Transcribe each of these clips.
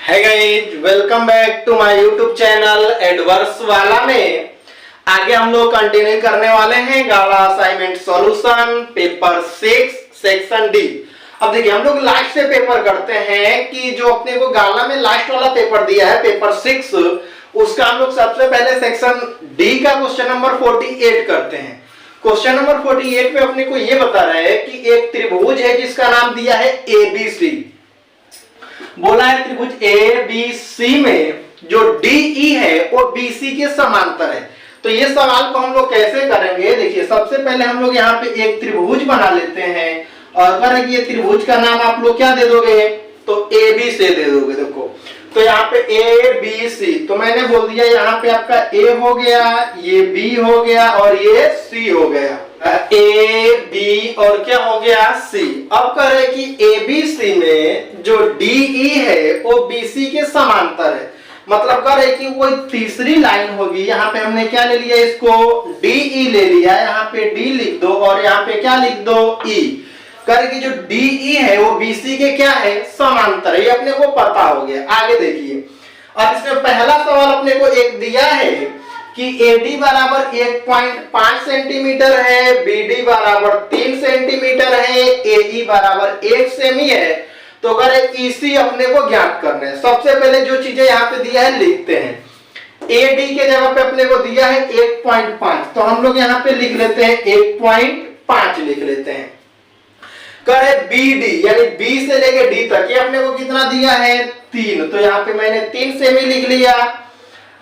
है guys, welcome back to my YouTube channel एडवर्स वाला में। आगे हम लोग कंटिन्यू करने वाले हैं गाला assignment solution paper 6 section D. अब देखिए हम लोग लास्ट से पेपर करते हैं कि जो अपने को गाला में लास्ट वाला पेपर दिया है पेपर 6, उसका हम लोग सबसे पहले सेक्शन डी का क्वेश्चन नंबर 48 करते हैं। क्वेश्चन नंबर 48 में अपने को ये बता रहा है कि एक त्रिभुज है जिसका नाम दिया है एबीसी। बोला है त्रिभुज ए बी सी में जो डी है वो बीसी के समांतर है। तो ये सवाल को हम लोग कैसे करेंगे, देखिए सबसे पहले हम लोग यहाँ पे एक त्रिभुज बना लेते हैं और अगर ये त्रिभुज का नाम आप लोग क्या दे दोगे तो ए बी से दे दोगे। देखो तो यहाँ पे ए बी सी, तो मैंने बोल दिया यहाँ पे आपका ए हो गया, ये बी हो गया और ये सी हो गया। ए बी और क्या हो गया सी। अब करें कि ए बी सी में जो डी ई है वो बी सी के समांतर है, मतलब करें कि कोई तीसरी लाइन होगी। यहाँ पे हमने क्या ले लिया, इसको डी ई ले लिया, यहाँ पे डी लिख दो और यहाँ पे क्या लिख दो ई। करके जो DE है वो BC के क्या है समांतर है, ये अपने को पता हो गया। आगे देखिए और इसमें पहला सवाल अपने को एक दिया है कि AD बराबर 1.5 सेंटीमीटर है, BD बराबर 3 सेंटीमीटर है, AE बराबर 1 सेमी है। तो अगर EC अपने को ज्ञात करना है, सबसे पहले जो चीजें यहाँ पे दिया है लिखते हैं। AD के जगह पे अपने को दिया है 1.5, तो हम लोग यहाँ पे लिख लेते हैं 1.5 लिख लेते हैं। करे BD यानी B से लेके D तक ये अपने को कितना दिया है 3, तो यहाँ पे मैंने 3 सेमी लिख लिया।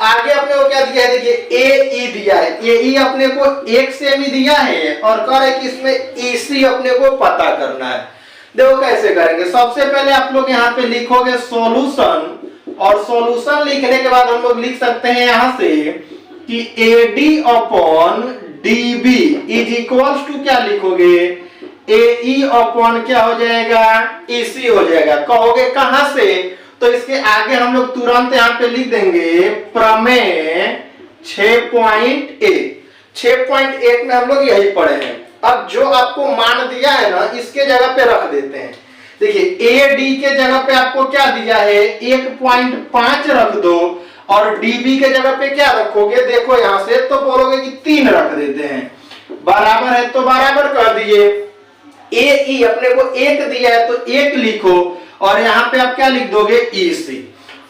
आगे अपने को क्या दिया है, देखिए AE दिया है, AE अपने को 1 सेमी दिया है और करे कि इसमें EC अपने को पता करना है। देखो कैसे करेंगे, सबसे पहले आप लोग यहाँ पे लिखोगे सॉल्यूशन और सॉल्यूशन लिखने के बाद हम लोग लिख सकते हैं यहाँ से कि AD upon DB is equals to क्या लिखोगे AE अपॉन क्या हो जाएगा EC हो जाएगा। कहोगे कहां से, तो इसके आगे हम लोग तुरंत यहाँ पे लिख देंगे प्रमेय 6.1 में हम लोग यही पढ़े हैं। अब जो आपको मान दिया है ना इसके जगह पे रख देते हैं। देखिए AD के जगह पे आपको क्या दिया है 1.5 रख दो और DB के जगह पे क्या रखोगे, देखो यहाँ से तो बोलोगे कि 3 रख देते हैं, बराबर है तो बराबर कर दिए। AE अपने को 1 दिया है तो 1 लिखो और यहाँ पे आप क्या लिख दोगे EC।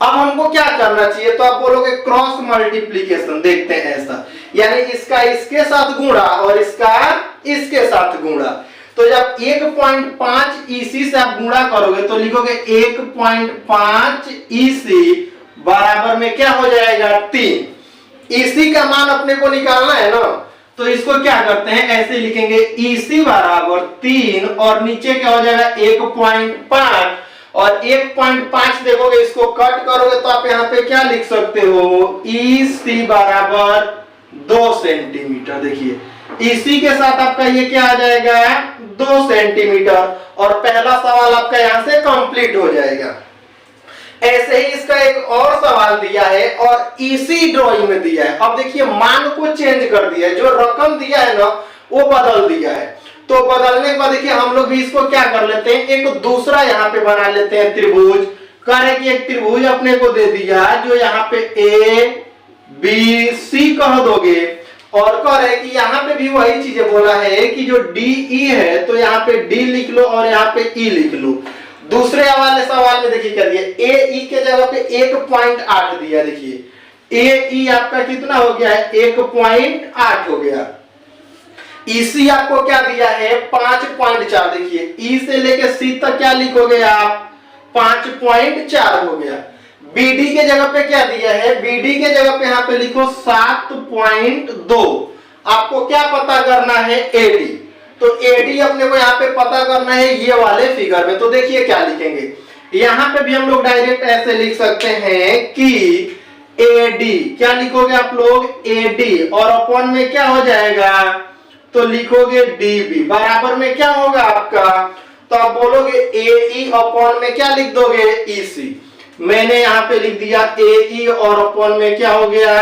अब हमको क्या करना चाहिए, तो आप बोलोगे क्रॉस मल्टीप्लीकेशन। देखते हैं ऐसा, यानी इसका इसके साथ गुणा और इसका इसके साथ गुणा। तो जब 1.5 EC से आप गुणा करोगे तो लिखोगे 1.5 EC बराबर में क्या हो जाएगा 3। EC का मान अपने को निकालना है ना, तो इसको क्या करते हैं ऐसे लिखेंगे EC बराबर 3 और नीचे क्या हो जाएगा 1.5 और 1.5 देखोगे इसको कट करोगे तो आप यहाँ पे क्या लिख सकते हो EC बराबर 2 सेंटीमीटर। देखिए EC के साथ आपका ये क्या आ जाएगा 2 सेंटीमीटर और पहला सवाल आपका यहाँ से कंप्लीट हो जाएगा। ऐसे ही इसका एक और सवाल दिया है और इसी ड्राइंग में दिया है। अब देखिए मान को चेंज कर दिया है, जो रकम दिया है ना वो बदल दिया है। तो बदलने के बाद देखिए हम लोग भी इसको क्या कर लेते हैं, एक दूसरा यहाँ पे बना लेते हैं त्रिभुज। करें कि एक त्रिभुज अपने को दे दिया जो यहाँ पे ABC कह दोगे और करें कि यहाँ पे भी वही चीजें बोला है कि जो DE है तो यहाँ पे D लिख लो और यहाँ पे E लिख लो। दूसरे वाले सवाल में देखिए क्या दिया, AE के जगह पे 1.8 दिया। देखिए AE आपका कितना हो गया है 1.8 हो गया। EC आपको क्या दिया है 5.4। देखिए E से लेके C तक क्या लिखोगे आप 5.4 हो गया। BD के जगह पे क्या दिया है, BD के जगह पे यहाँ पे लिखो 7.2। आपको क्या पता करना है AD, तो AD अपने को यहाँ पे पता करना है ये वाले फिगर में। तो देखिए क्या लिखेंगे, यहाँ पे भी हम लोग डायरेक्ट ऐसे लिख सकते हैं कि AD क्या लिखोगे आप लोग AD और अपॉन में क्या हो जाएगा, तो लिखोगे DB बराबर में क्या होगा आपका, तो आप बोलोगे AE अपॉन में क्या लिख दोगे EC। मैंने यहाँ पे लिख दिया AE और अपॉन में क्या हो गया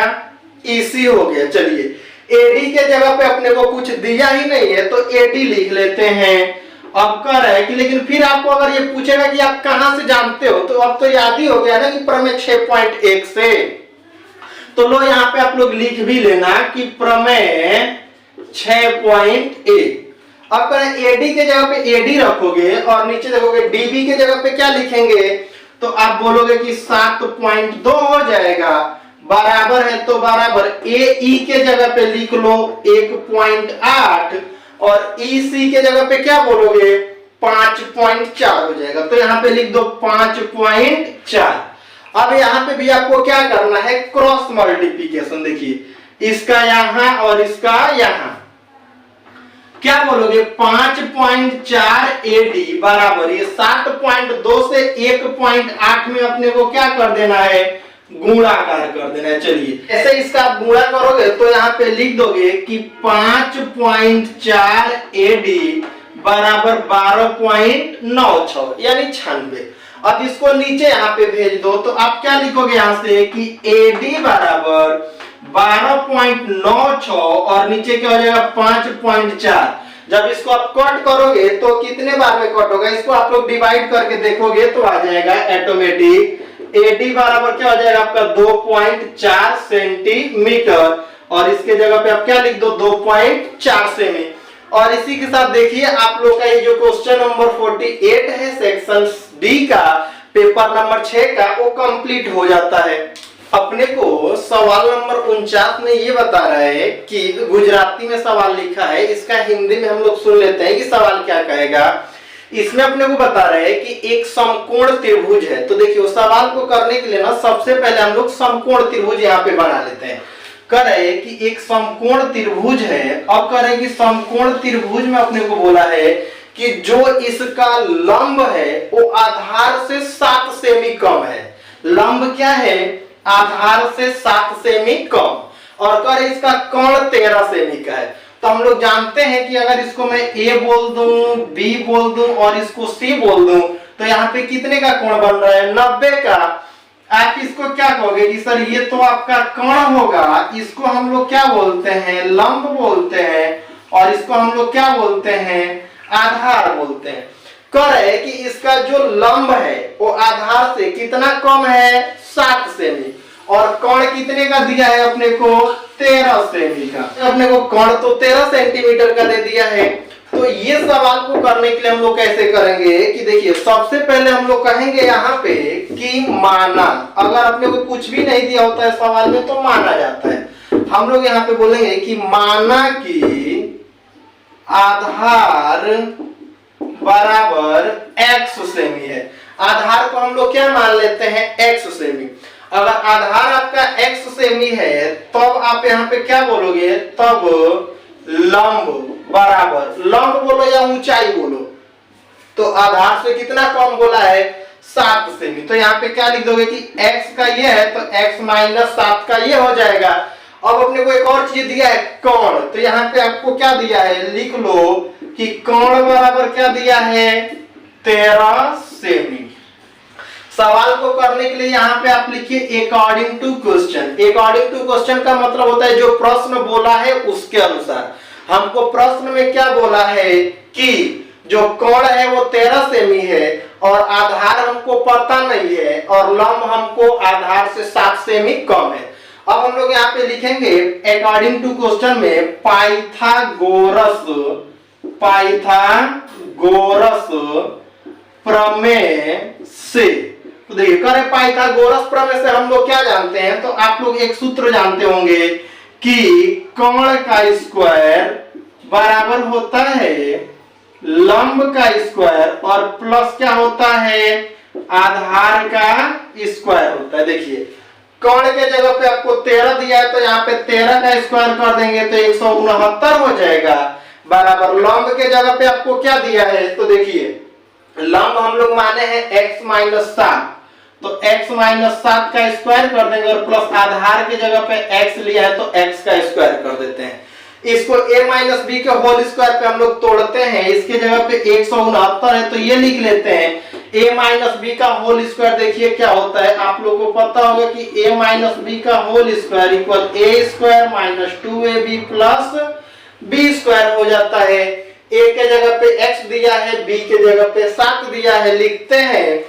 EC हो गया। चलिए AD के जगह पे अपने को कुछ दिया ही नहीं है तो AD लिख लेते हैं अब कह रहा है कि लेकिन फिर आपको अगर ये पूछेगा कि आप कहां से जानते हो, तो अब तो याद ही हो गया ना कि प्रमेय 6.1 से। तो लो यहाँ पे आप लोग लिख भी लेना कि प्रमेय 6.1। अब करें एडी के जगह पे एडी रखोगे और नीचे देखोगे डीबी के जगह पे क्या लिखेंगे, तो आप बोलोगे कि 7.2 हो जाएगा, बराबर है तो बराबर ए ई के जगह पे लिख लो 1.8 और ई सी के जगह पे क्या बोलोगे 5.4 हो जाएगा। तो यहाँ पे लिख दो 5.4। अब यहाँ पे भी आपको क्या करना है, क्रॉस मल्टीप्लिकेशन। देखिए इसका यहाँ और इसका यहाँ, क्या बोलोगे 5.4 एडी बराबर ये 7.2 से 1.8 में अपने को क्या कर देना है, गुणाकार कर देना है। चलिए ऐसे इसका आप गुणा करोगे तो यहाँ पे लिख दोगे कि 5.4 एडी बराबर 12.96 यानी 96। अब इसको नीचे यहाँ पे भेज दो तो आप क्या लिखोगे यहाँ से कि एडी बराबर 12.96 और नीचे क्या हो जाएगा 5.4। जब इसको आप कट करोगे तो कितने बार में कट होगा, इसको आप लोग डिवाइड करके देखोगे तो आ जाएगा ऑटोमेटिक एडी बराबर क्या हो जाएगा आपका 2.4 सेंटीमीटर और इसके जगह पे आप क्या लिख दो 2.4 सेमी। और इसी के साथ देखिए आप लोग का ये जो क्वेश्चन नंबर 48 है सेक्शन डी का पेपर नंबर 6 का वो कंप्लीट हो जाता है। अपने को सवाल नंबर 49 में ये बता रहा है कि गुजराती में सवाल लिखा है, इसका हिंदी में हम लोग सुन लेते हैं कि सवाल क्या कहेगा। इसमें अपने को बता रहे हैं कि एक समकोण त्रिभुज है। तो देखिए सवाल को करने के लिए ना सबसे पहले हम लोग समकोण त्रिभुज यहाँ पे बना लेते हैं। कह रहे हैं कि एक समकोण त्रिभुज है। अब कह रहे हैं कि समकोण त्रिभुज में अपने को बोला है कि जो इसका लंब है वो आधार से 7 सेमी कम है। लंब क्या है, आधार से 7 सेमी कम। और कह रहे इसका कोण 13 सेमी का है। तो हम लोग जानते हैं कि अगर इसको मैं ए बोल दूं, बी बोल दूं और इसको सी बोल दूं तो यहाँ पे कितने का कोण बन रहा है 90 का। आप इसको क्या कहोगे कि सर ये तो आपका कोण होगा, इसको हम लोग क्या बोलते हैं लंब बोलते हैं और इसको हम लोग क्या बोलते हैं आधार बोलते हैं। कह रहे कि इसका जो लंब है वो आधार से कितना कम है 7 सेमी और कोण कितने का दिया है अपने को 13 सेमी का। अपने को कोण तो 13 सेंटीमीटर का दे दिया है। तो ये सवाल को करने के लिए हम लोग कैसे करेंगे कि देखिए सबसे पहले हम लोग कहेंगे यहाँ पे कि माना, अगर अपने को कुछ भी नहीं दिया होता है सवाल में तो माना जाता है। हम लोग यहाँ पे बोलेंगे कि माना कि आधार बराबर x सेमी है। आधार को हम लोग क्या मान लेते हैं x सेमी। अगर आधार आपका x सेमी है तब आप यहाँ पे क्या बोलोगे, तब लंब बराबर, लंब बोलो या ऊंचाई बोलो, तो आधार से कितना कम बोला है 7 सेमी। तो यहाँ पे क्या लिख दोगे कि x का ये है तो x माइनस 7 का ये हो जाएगा। अब अपने को एक और चीज दिया है कोण, तो यहाँ पे आपको क्या दिया है लिख लो कि कोण बराबर क्या दिया है 13 सेमी। सवाल को करने के लिए यहाँ पे आप लिखिए according to question. According to question का मतलब होता है जो प्रश्न बोला है उसके अनुसार। हमको प्रश्न में क्या बोला है कि जो कोण है वो 13 सेमी है और आधार हमको पता नहीं है और लंब हमको आधार से 7 सेमी कम है। अब हम लोग यहाँ पे लिखेंगे अकॉर्डिंग टू क्वेश्चन में पाइथागोरस प्रमेय से। तो देखिए करे पाइथागोरस प्रमेय से हम लोग क्या जानते हैं, तो आप लोग एक सूत्र जानते होंगे कि कोण का स्क्वायर बराबर होता है लंब का स्क्वायर और प्लस क्या होता है आधार का स्क्वायर होता है। देखिए कोण के जगह पे आपको 13 दिया है तो यहाँ पे 13 का स्क्वायर कर देंगे तो 169 हो जाएगा, बराबर लंब के जगह पे आपको क्या दिया है, तो देखिए लंब हम लोग माने हैं x माइनस 7 तो x माइनस 7 का स्क्वायर कर देंगे और प्लस आधार की जगह पे x लिया है तो x का स्क्वायर कर देते हैं। इसको a माइनस बी के होल स्क्वायर पे हम लोग तोड़ते हैं, इसके जगह पे 169 है तो ये लिख लेते हैं a माइनस बी का होल स्क्वायर। देखिए क्या होता है आप लोगों को पता होगा कि a माइनस बी का होल स्क्वायर इक्वल a square minus 2ab plus b square हो जाता है। a के जगह पे x दिया है, b के जगह पे 7 दिया है, लिखते हैं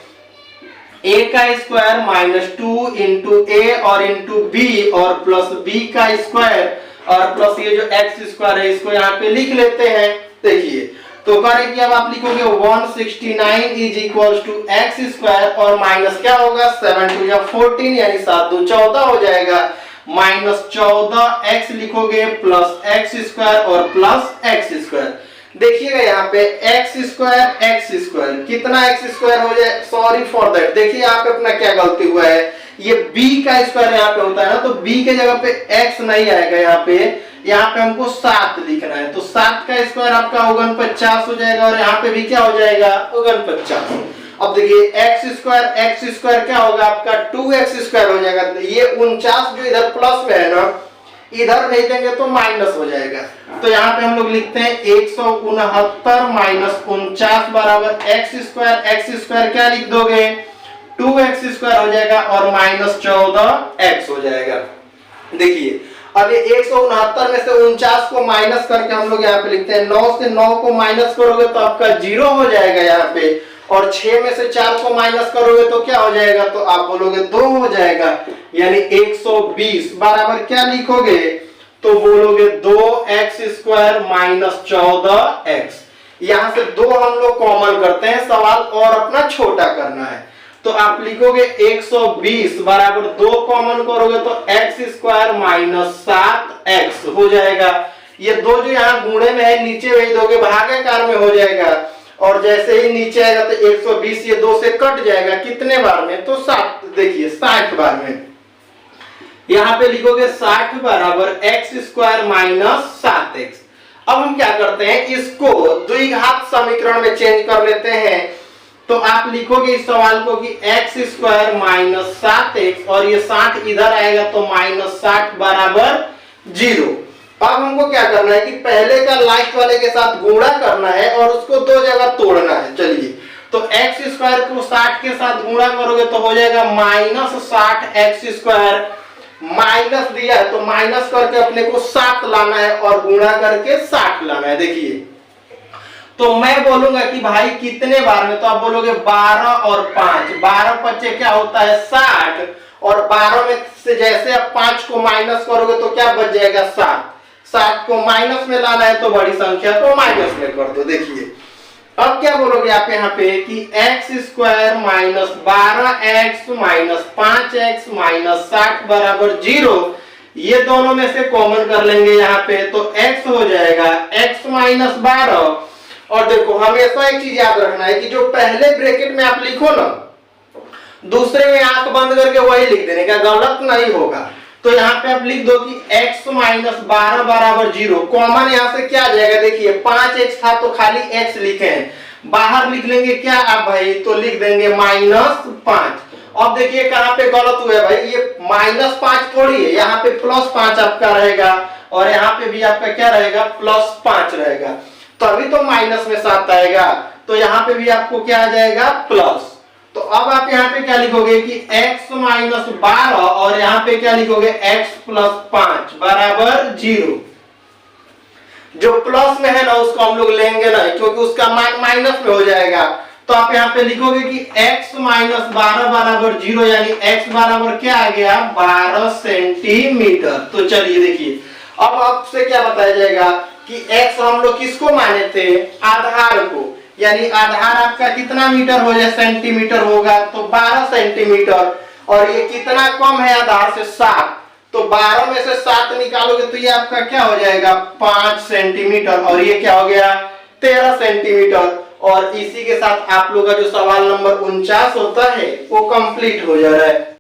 a का स्क्वायर माइनस 2 इंटू ए और इंटू बी और प्लस b का स्क्वायर और प्लस ये जो x स्क्वायर है इसको यहाँ पे लिख लेते हैं। देखिए तो करें कि अब आप लिखोगे 169 is equal to X square और माइनस क्या होगा 7 2 या 14 यानी 7 2 14 हो जाएगा, माइनस 14 एक्स लिखोगे प्लस एक्स स्क्वायर और प्लस एक्स स्क्वायर। देखिएगा यहाँ पे एक्स स्क्वायर कितना एक्स स्क्वायर हो जाए, सॉरी फॉर दैट, देखिए यहाँ पे अपना क्या गलती हुआ है, ये b का स्क्वायर यहाँ पे होता है ना, तो b के जगह पे x नहीं आएगा, यहाँ पे हमको 7 लिखना है, तो 7 का स्क्वायर आपका 49 हो जाएगा और यहाँ पे भी क्या हो जाएगा 49। अब देखिए एक्स स्क्वायर क्या होगा आपका 2x स्क्वायर हो जाएगा, ये 49 जो इधर प्लस में है ना इधर भेज देंगे तो माइनस हो जाएगा, तो यहाँ पे हम लोग लिखते हैं 169 माइनस 49 बराबर एक्स स्क्वायर क्या लिख दोगे 2x स्क्वायर हो जाएगा और माइनस 14x हो जाएगा। देखिए अब ये 169 में से 49 को माइनस करके हम लोग यहाँ पे लिखते हैं 9 से 9 को माइनस करोगे तो आपका 0 हो जाएगा यहाँ पे, और 6 में से 4 को माइनस करोगे तो क्या हो जाएगा, तो आप बोलोगे 2 हो जाएगा, यानी 120 बराबर क्या लिखोगे, तो बोलोगे 2x स्क्वायर माइनस 14x। यहाँ से 2 हम लोग कॉमन करते हैं, सवाल और अपना छोटा करना है, तो आप लिखोगे 120 बराबर 2 कॉमन करोगे तो x स्क्वायर माइनस 7x हो जाएगा। ये 2 जो यहाँ गुणे में है नीचे भेज दोगे भागाकार में हो जाएगा, और जैसे ही नीचे आएगा तो 120 ये 2 से कट जाएगा, कितने बार में, तो 7, देखिए 60 बार में। यहाँ पे लिखोगे 60 बराबर x स्क्वायर माइनस 7x। अब हम क्या करते हैं, इसको द्विघात समीकरण में चेंज कर लेते हैं, तो आप लिखोगे इस सवाल को कि x स्क्वायर माइनस 7x और ये 60 इधर आएगा तो माइनस 60 बराबर 0। अब हमको क्या करना है कि पहले का लास्ट वाले के साथ गुणा करना है और उसको 2 जगह तोड़ना है। चलिए तो x स्क्वायर को 60 के साथ गुणा करोगे तो हो जाएगा माइनस 60x स्क्वायर, माइनस दिया है तो माइनस करके अपने को 7 लाना है और गुणा करके 60 लाना है। देखिए तो मैं बोलूंगा कि भाई कितने बार में, तो आप बोलोगे 12 और 5, 12 बच्चे क्या होता है 60, और 12 में से जैसे आप 5 को माइनस करोगे तो क्या बच जाएगा 7, 7 को माइनस में लाना है तो बड़ी संख्या को माइनस में कर दो। देखिए अब क्या बोलोगे आप यहाँ पे कि x square minus 12x minus 5x minus 60 बराबर 0, ये दोनों में से कॉमन कर लेंगे यहाँ पे, तो x हो जाएगा x माइनस 12। और देखो हमेशा एक चीज याद रखना है कि जो पहले ब्रैकेट में आप लिखो ना, दूसरे में आंख बंद करके वही लिख देने का, गलत नहीं होगा। तो यहाँ पे आप लिख दो कि x माइनस 12 बराबर 0, कॉमन यहाँ से क्या आ जाएगा, देखिए 5x था तो खाली x लिखे हैं, बाहर लिख लेंगे क्या आप भाई, तो लिख देंगे माइनस 5। अब देखिए कहाँ पे गलत हुआ है भाई, ये माइनस 5 थोड़ी है, यहाँ पे प्लस 5 आपका रहेगा और यहाँ पे भी आपका क्या रहेगा प्लस 5 रहेगा, तभी तो माइनस में 7 आएगा, तो यहाँ पे भी आपको क्या आ जाएगा प्लस। तो अब आप यहाँ पे क्या लिखोगे कि x माइनस 12 और यहाँ पे क्या लिखोगे x प्लस 5 बराबर 0। जो प्लस में है ना उसको हम लोग लेंगे ना, क्योंकि उसका मान माइनस में हो जाएगा, तो आप यहाँ पे लिखोगे कि x माइनस 12 बराबर 0, यानी x बराबर क्या आ गया 12 सेंटीमीटर। तो चलिए देखिए अब आपसे क्या बताया जाएगा कि x हम लोग किसको माने थे, आधार को, यानी आधार आपका कितना मीटर हो जाए, सेंटीमीटर होगा, तो 12 सेंटीमीटर, और ये कितना कम है आधार से 7, तो 12 में से 7 निकालोगे तो ये आपका क्या हो जाएगा 5 सेंटीमीटर, और ये क्या हो गया 13 सेंटीमीटर। और इसी के साथ आप लोग का जो सवाल नंबर 49 होता है वो कंप्लीट हो जा रहा है।